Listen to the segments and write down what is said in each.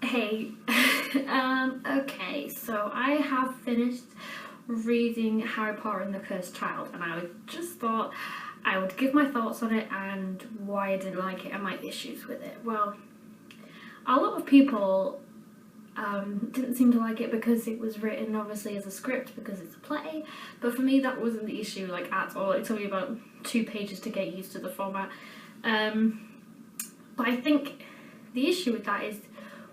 Hey, okay, so I have finished reading Harry Potter and the Cursed Child, and I just thought I would give my thoughts on it and why I didn't like it and my issues with it. Well, a lot of people didn't seem to like it because it was written obviously as a script because it's a play, but for me that wasn't the issue like at all. It took me about 2 pages to get used to the format. But I think the issue with that is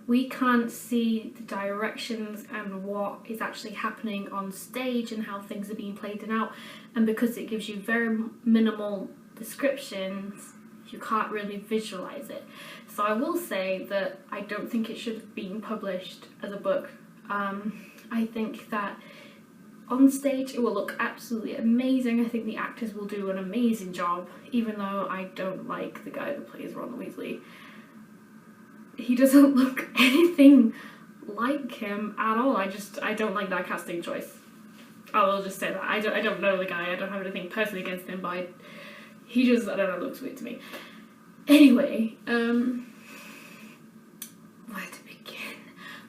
we can't see the directions and what is actually happening on stage and how things are being played out, and because it gives you very minimal descriptions you can't really visualize it. So I will say that I don't think it should have been published as a book. I think that on stage it will look absolutely amazing. I think the actors will do an amazing job, even though I don't like the guy that plays Ron Weasley. He doesn't look anything like him at all. I don't like that casting choice. I will just say that. I don't know the guy, I don't have anything personally against him, but he just, I don't know, looks weird to me. Anyway, where to begin?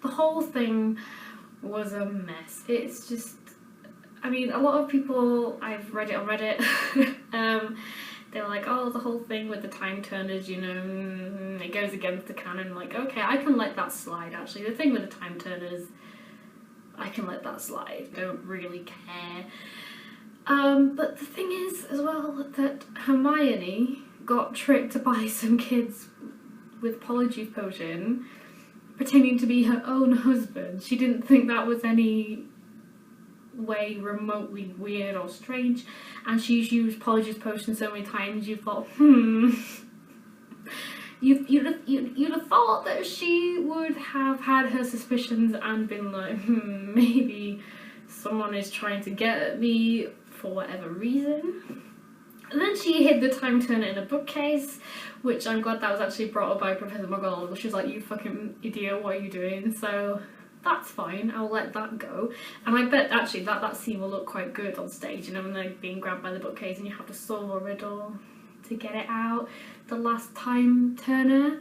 The whole thing was a mess. It's just, I mean, a lot of people, I've read it on Reddit, they were like, oh, the whole thing with the time turners, you know, it goes against the canon. Like, okay, I can let that slide, actually. The thing with the time turners, I can let that slide. Don't really care. But the thing is, as well, that Hermione got tricked by some kids with Polyjuice Potion, pretending to be her own husband. She didn't think that was any way remotely weird or strange, and she's used Polyjuice Potion so many times you thought, you'd have thought that she would have had her suspicions and been like, maybe someone is trying to get at me for whatever reason. And then she hid the time turner in a bookcase, which I'm glad that was actually brought up by Professor McGonagall. She was like, you fucking idiot, what are you doing? So that's fine, I'll let that go. And I bet actually that scene will look quite good on stage, you know, when they're being grabbed by the bookcase and you have to solve a riddle to get it out, the last time turner.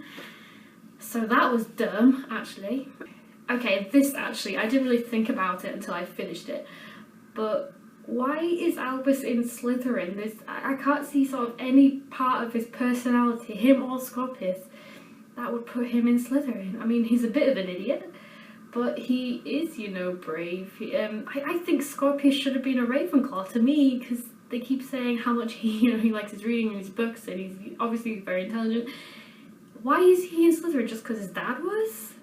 So that was dumb, actually. Okay, this actually, I didn't really think about it until I finished it, but why is Albus in Slytherin? I can't see sort of any part of his personality, him or Scorpius, that would put him in Slytherin. I mean, he's a bit of an idiot, but he is, you know, brave. I think Scorpius should have been a Ravenclaw to me, because they keep saying how much he likes his reading and his books, and he's obviously very intelligent. Why is he in Slytherin? Just because his dad was?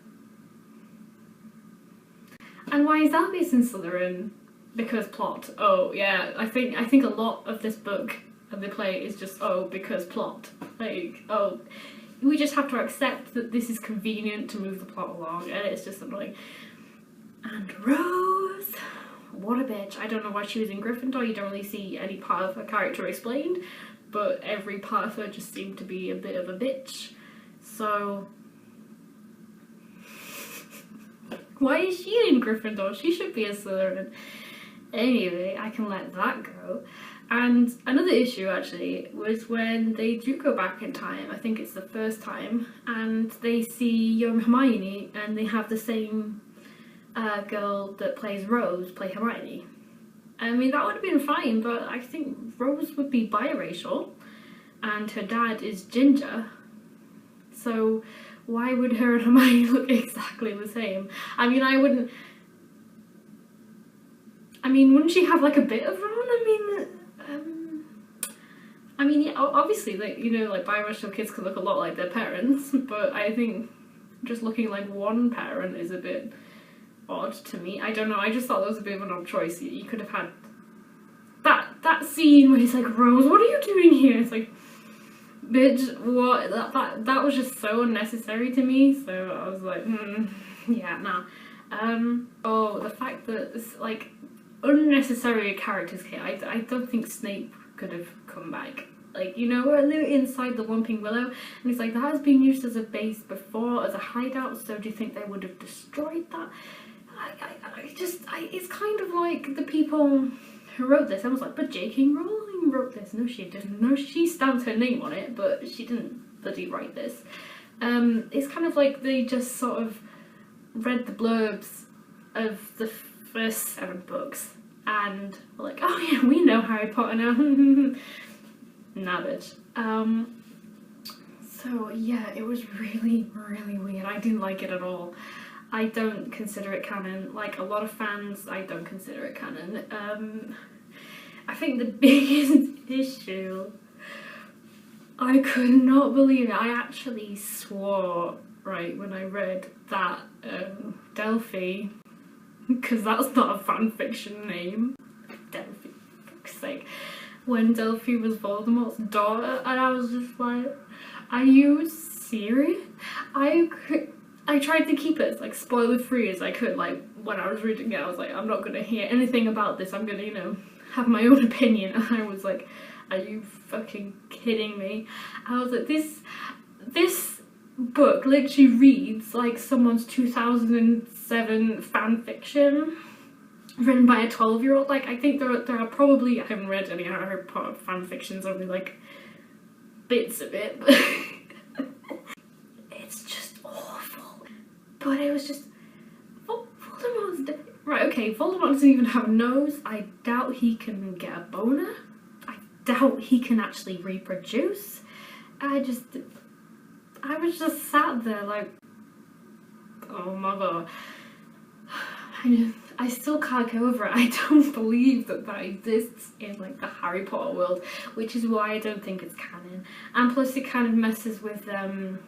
And why is Albus in Slytherin? Because plot. Oh yeah, I think a lot of this book and the play is just, oh, because plot. Like, oh, we just have to accept that this is convenient to move the plot along, and it's just annoying. And Rose, what a bitch. I don't know why she was in Gryffindor. You don't really see any part of her character explained, but every part of her just seemed to be a bit of a bitch. So why is she in Gryffindor? She should be a Slytherin. Anyway, I can let that go. And another issue actually was when they do go back in time, I think it's the first time, and they see young Hermione and they have the same girl that plays Rose play Hermione. I mean, that would have been fine, but I think Rose would be biracial and her dad is ginger, so why would her and Hermione look exactly the same? I mean, wouldn't she have like a bit of Ron? Yeah, obviously, like, you know, like biracial kids can look a lot like their parents, but I think just looking like one parent is a bit odd to me. I don't know, I just thought that was a bit of an odd choice. You could have had that scene where he's like, Rose, what are you doing here? It's like, bitch, what? That was just so unnecessary to me, so I was like, yeah, nah. Oh, the fact that it's like unnecessary characters here. I don't think Snape could have come back. Like, you know, when they were inside the Whomping Willow, and it's like, that has been used as a base before, as a hideout, so do you think they would have destroyed that? It's kind of like the people who wrote this. I was like, but J.K. Rowling wrote this. No, she didn't. No, she stamped her name on it, but she didn't bloody write this. It's kind of like they just sort of read the blurbs of the first 7 books and were like, oh yeah, we know Harry Potter now. Nah, bitch. So yeah, it was really, really weird. I didn't like it at all. I don't consider it canon. Like a lot of fans, I don't consider it canon. I think the biggest issue, I could not believe it. I actually swore, right, when I read that Delphi, because that's not a fanfiction name. Delphi, for fuck's sake. When Delphi was Voldemort's daughter, and I was just like, are you serious? I tried to keep it as like spoiler free as I could. Like when I was reading it, I was like, I'm not gonna hear anything about this. I'm gonna, you know, have my own opinion. And I was like, are you fucking kidding me? I was like, this book literally reads like someone's 2007 fan fiction written by a 12-year-old. Like I think there are probably, I haven't read any Harry Potter fan fictions, only like bits of it, but it's just awful. But it was just Voldemort's right, okay, Voldemort doesn't even have a nose. I doubt he can get a boner. I doubt he can actually reproduce. I was just sat there like, oh my god. I still can't get over it. I don't believe that exists in like the Harry Potter world, which is why I don't think it's canon. And plus it kind of messes with Harry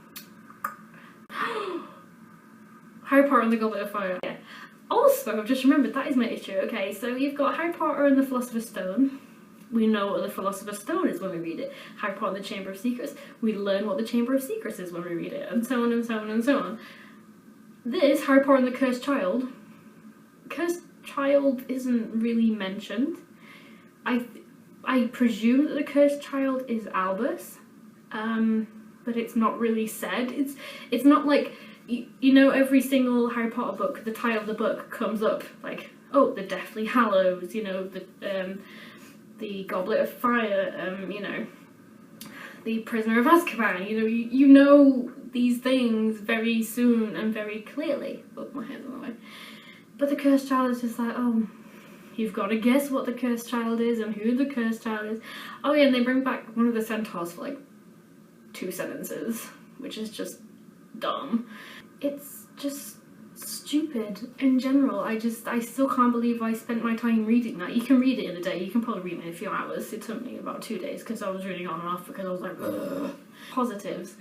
Potter and the Goblet of Fire. Yeah. Also, I've just remembered, that is my issue. Okay, so you've got Harry Potter and the Philosopher's Stone. We know what the Philosopher's Stone is when we read it. Harry Potter and the Chamber of Secrets. We learn what the Chamber of Secrets is when we read it. And so on and so on and so on. This, Harry Potter and the Cursed Child. Cursed Child isn't really mentioned. I presume that the Cursed Child is Albus. But it's not really said. It's not like, you know, every single Harry Potter book, the title of the book comes up like, oh, the Deathly Hallows, you know, the Goblet of Fire, you know, the Prisoner of Azkaban, you know, you know these things very soon and very clearly. Oh, my head's on the way. But the Cursed Child is just like, oh, you've got to guess what the Cursed Child is and who the Cursed Child is. Oh yeah, and they bring back one of the centaurs for like 2 sentences, which is just dumb. It's just stupid in general. I still can't believe I spent my time reading that. You can read it in a day, you can probably read it in a few hours. It took me about 2 days because I was reading on and off because I was like, ugh. Positives.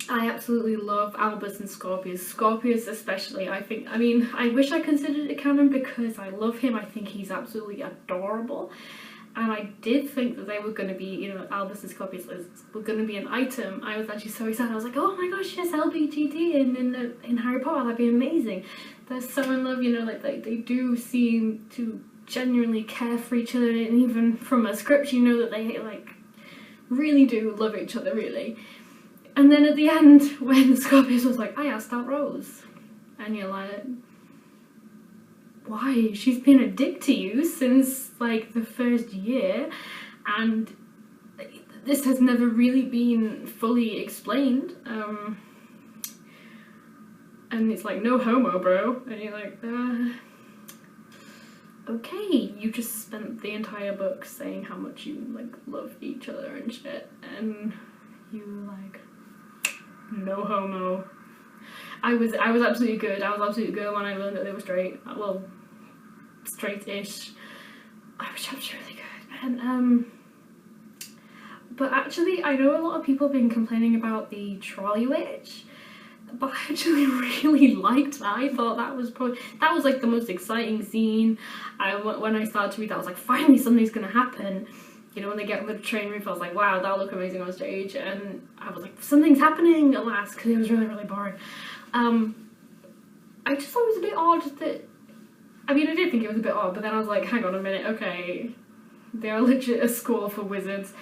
I absolutely love Albus and Scorpius. Scorpius especially, I wish I considered it canon because I love him. I think he's absolutely adorable. And I did think that they were going to be, you know, Albus and Scorpius were going to be an item. I was actually so excited. I was like, oh my gosh, yes, LBGT in Harry Potter, that'd be amazing. They're so in love, you know, like they do seem to genuinely care for each other, and even from a script you know that they like really do love each other, really. And then at the end, when Scorpius was like, I asked out Rose, and you're like, why? She's been a dick to you since like the first year, and this has never really been fully explained. And it's like, no homo, bro. And you're like, okay, you just spent the entire book saying how much you like love each other and shit, and you like, no homo. I was absolutely good. I was absolutely good when I learned that they were straight. Well, straight-ish. Which was really good. And but actually, I know a lot of people have been complaining about the trolley witch, but I actually really liked that. I thought that was like the most exciting scene. When I started to read that, I was like, finally something's gonna happen. You know, when they get on the train roof, I was like, wow, that'll look amazing on stage. And I was like, something's happening at last, because it was really, really boring. I just thought it was a bit odd that, I did think it was a bit odd, but then I was like, hang on a minute, okay, they are legit a school for wizards,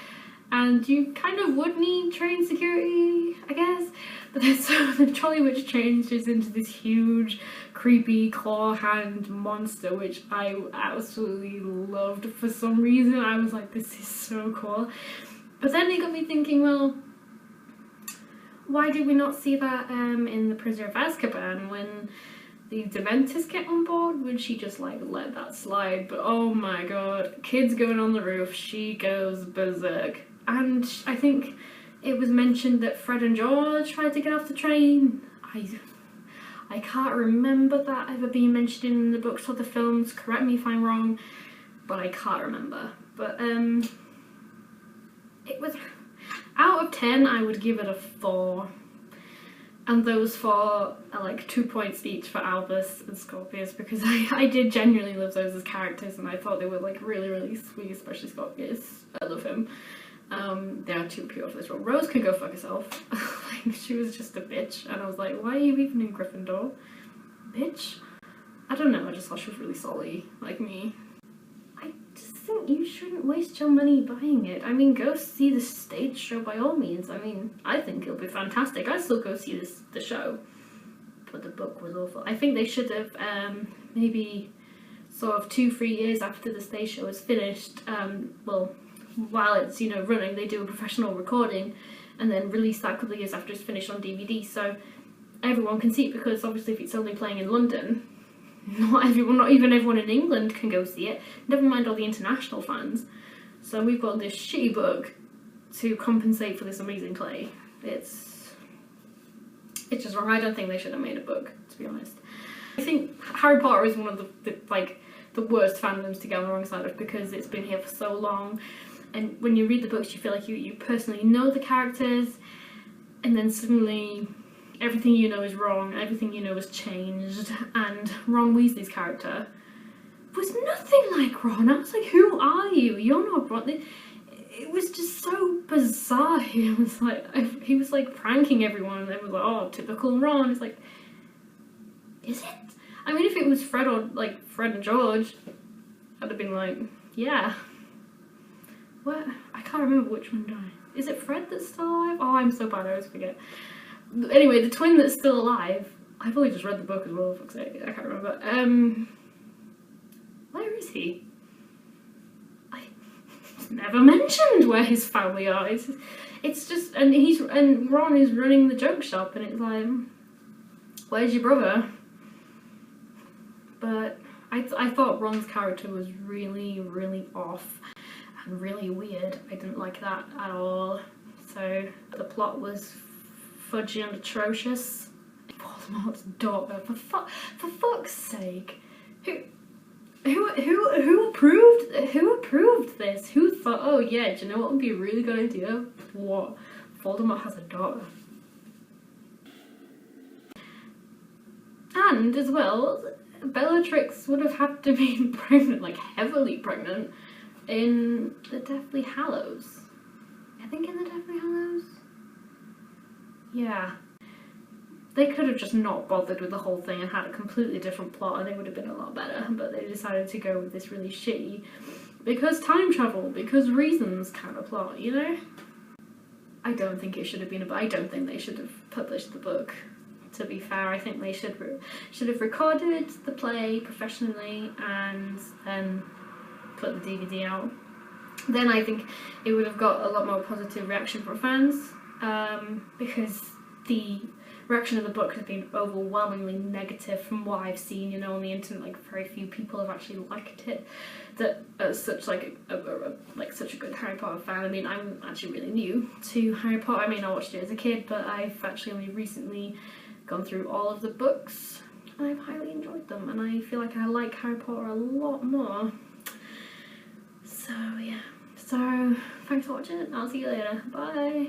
and you kind of would need train security, I guess, But then so the Trolley Witch changes into this huge, creepy claw hand monster, which I absolutely loved for some reason. I was like, this is so cool. But then it got me thinking, well, why did we not see that in The Prisoner of Azkaban when the Dementors get on board? Would she just like let that slide? But oh my god, kids going on the roof, she goes berserk. And I think it was mentioned that Fred and George tried to get off the train. I can't remember that ever being mentioned in the books or the films. Correct me if I'm wrong, but I can't remember. But it was, out of 10, I would give it a 4. And those 4 are like 2 points each for Albus and Scorpius, because I did genuinely love those as characters, and I thought they were like really, really sweet, especially Scorpius. I love him. They are too pure for this role. Rose can go fuck herself. Like, she was just a bitch, and I was like, why are you even in Gryffindor? Bitch? I don't know, I just thought she was really solid, like me. I just think you shouldn't waste your money buying it. I mean, go see the stage show by all means. I mean, I think it'll be fantastic. I'd still go see the show. But the book was awful. I think they should have maybe sort of 2-3 years after the stage show is finished, well, while it's, you know, running, they do a professional recording and then release that a couple of years after it's finished on DVD, so everyone can see it, because obviously if it's only playing in London, not even everyone in England can go see it, never mind all the international fans. So we've got this shitty book to compensate for this amazing play. It's just wrong. I don't think they should have made a book, to be honest. I think Harry Potter is one of the worst fandoms to get on the wrong side of, because it's been here for so long, and when you read the books you feel like you personally know the characters, and then suddenly everything you know is wrong, everything you know is changed, and Ron Weasley's character was nothing like Ron. I was like, who are you? You're not Ron. It was just so bizarre. He was like pranking everyone, and they were like, oh, typical Ron. It's like, is it? I mean, if it was Fred or like Fred and George, I'd have been like, yeah. What? I can't remember which one died. Is it Fred that's still alive? Oh, I'm so bad, I always forget. Anyway, the twin that's still alive, I've only just read the book as well, for fuck's sake, I can't remember. Where is he? I never mentioned where his family are. It's just, and Ron is running the joke shop, and it's like, where's your brother? But I thought Ron's character was really, really off and really weird. I didn't like that at all. So the plot was fudgy and atrocious. Voldemort's daughter, for fuck's sake. Who approved this? Who thought, oh yeah, do you know what would be a really good idea? What? Voldemort has a daughter. And as well, Bellatrix would have had to be pregnant, like heavily pregnant, in the Deathly Hallows. I think in the Deathly Hallows? Yeah. They could have just not bothered with the whole thing and had a completely different plot, and it would have been a lot better, but they decided to go with this really shitty, because time travel, because reasons kind of plot, you know? I don't think it should have been I don't think they should have published the book, to be fair. I think they should have recorded the play professionally and then put the DVD out. Then I think it would have got a lot more positive reaction from fans, because the reaction of the book has been overwhelmingly negative from what I've seen, you know, on the internet. Like, very few people have actually liked it. That as such, like such a good Harry Potter fan. I mean, I'm actually really new to Harry Potter. I mean, I watched it as a kid, but I've actually only recently gone through all of the books, and I've highly enjoyed them, and I feel like I like Harry Potter a lot more. So yeah, so thanks for watching, I'll see you later, bye!